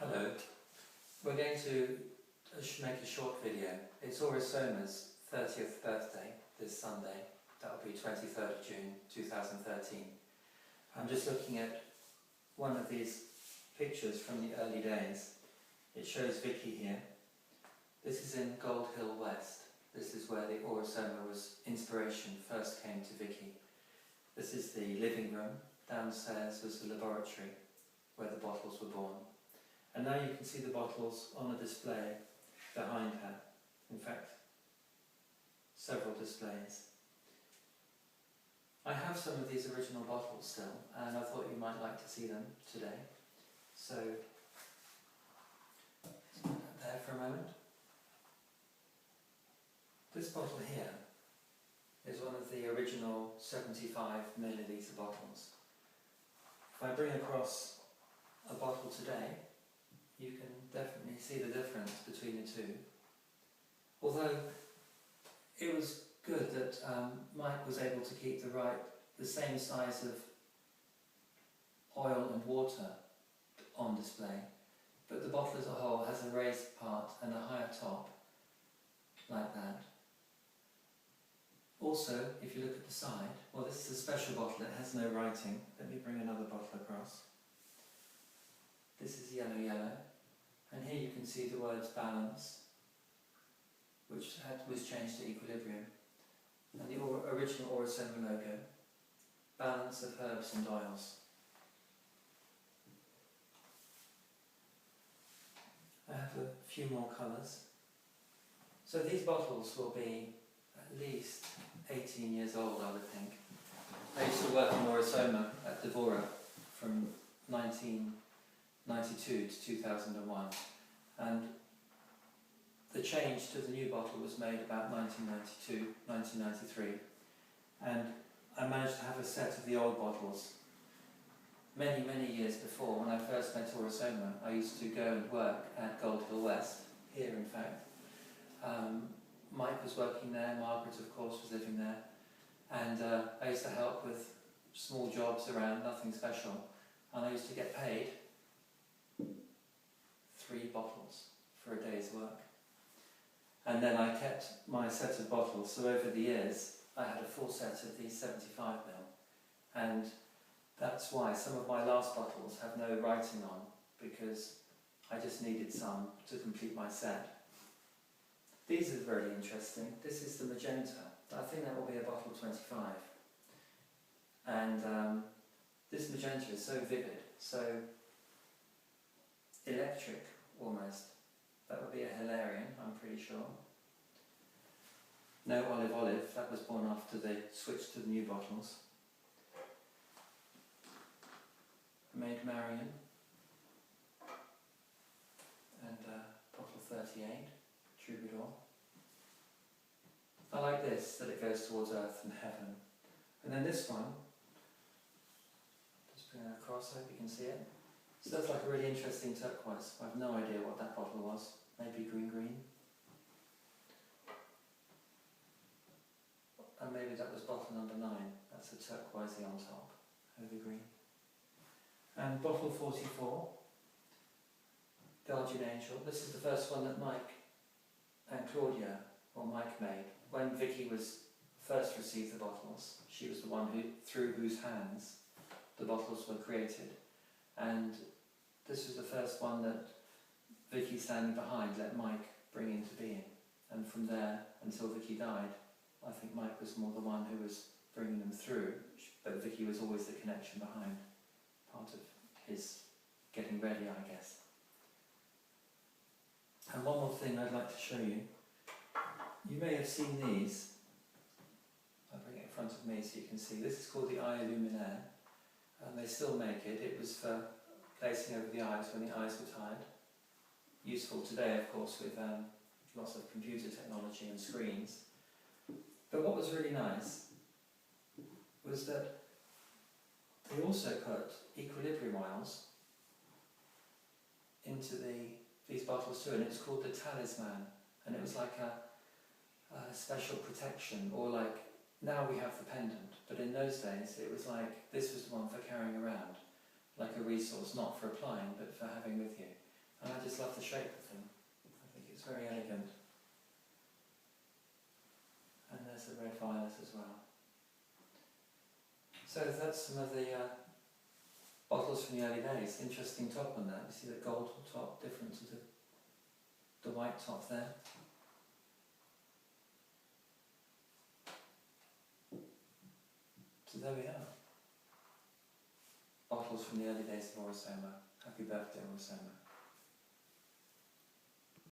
Hello, we're going to make a short video. It's Aura-Soma's 30th birthday this Sunday. That'll be 23rd of June 2013. I'm just looking at one of these pictures from the early days. It shows Vicky here. This is in Gold Hill West. This is where the Aura-Soma inspiration first came to Vicky. This is the living room. Downstairs was the laboratory where the bottles were born. And now you can see the bottles on a display behind her. In fact, several displays. I have some of these original bottles still, and I thought you might like to see them today. So, there for a moment. This bottle here is one of the original 75 millilitre bottles. If I bring across a bottle today, you can definitely see the difference between the two. Although it was good that Mike was able to keep the same size of oil and water on display, but the bottle as a whole has a raised part and a higher top, like that. Also, if you look at the side, well, this is a special bottle, it has no writing. Let me bring another bottle across. This is yellow, and here you can see the words balance, which was changed to equilibrium, and the original Aura-Soma logo, balance of herbs and oils. I have a few more colours. So these bottles will be at least 18 years old, I would think. I used to work in Aura-Soma at Devora from 1992 to 2001, and the change to the new bottle was made about 1992, 1993, and I managed to have a set of the old bottles. Many years before, when I first met Aura-Soma, I used to go and work at Gold Hill West, here in fact. Mike was working there, Margaret of course was living there, and I used to help with small jobs around, nothing special, and I used to get paid 3 bottles for a day's work. And then I kept my set of bottles, so over the years I had a full set of these 75 ml, and that's why some of my last bottles have no writing on, because I just needed some to complete my set. These are very interesting. This is the magenta. I think that will be a bottle 25. And this magenta is so vivid, so electric almost. That would be a Hilarion, I'm pretty sure. No olive, that was born after they switched to the new bottles. Maid Marian. And bottle 38, Troubadour. I like this, that it goes towards earth and heaven. And then this one, just bring it across, I hope you can see it. So that's like a really interesting turquoise. I have no idea what that bottle was. Maybe green. And maybe that was bottle number 9. That's a turquoisey on top, over green. And bottle 44, Belgian Angel. This is the first one that Mike and Claudia, or Mike, made. When Vicky first received the bottles, she was the one through whose hands the bottles were created. And this was the first one that Vicky, standing behind, let Mike bring into being. And from there, until Vicky died, I think Mike was more the one who was bringing them through, but Vicky was always the connection behind, part of his getting ready, I guess. And one more thing I'd like to show you. You may have seen these. I'll bring it in front of me so you can see. This is called the eye luminaire, and they still make it. It was for placing over the eyes when the eyes were tired. Useful today, of course, with lots of computer technology and screens. But what was really nice was that they also put equilibrium oils into these bottles too, and it was called the talisman, and it was like a special protection, or like, now we have the pendant, but in those days it was like, this was the one for carrying around, like a resource, not for applying, but for having with you. And I just love the shape of them. I think it's very elegant. And there's the red violet as well. So that's some of the bottles from the early days. Interesting top on that. You see the gold top different to the white top there. So there we are. Bottles from the early days of Aura-Soma. Happy birthday, Aura-Soma.